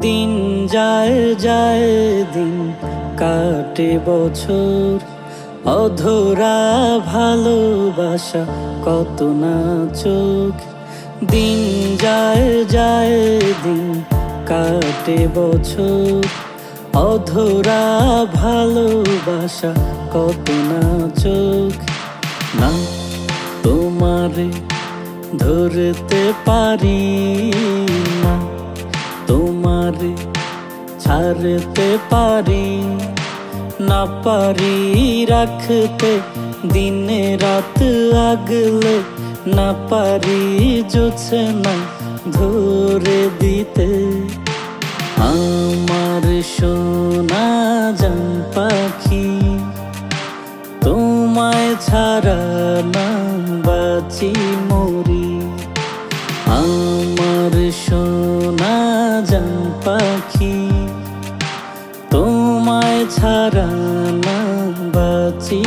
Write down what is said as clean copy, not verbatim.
দিন যায় যায় দিন কাটে বছর, অধরা ভালোবাসা কত না চোখ। দিন যায় যায় দিন কাটে বছর, অধরা ভালোবাসা কত না চোখ। না তোমারে ধরতে পারি না, তোমারে ছাড়তে পারি না, পারি রাখতে দিন রাত আগলে, না পারি জোছনা ধরে দিতে। আমার সোনা জান পাখি, তোমায় ছাড়া না বাঁচি মরি। আমার সোনা জান পাখি, তোমায় ছাড়া না বাঁচি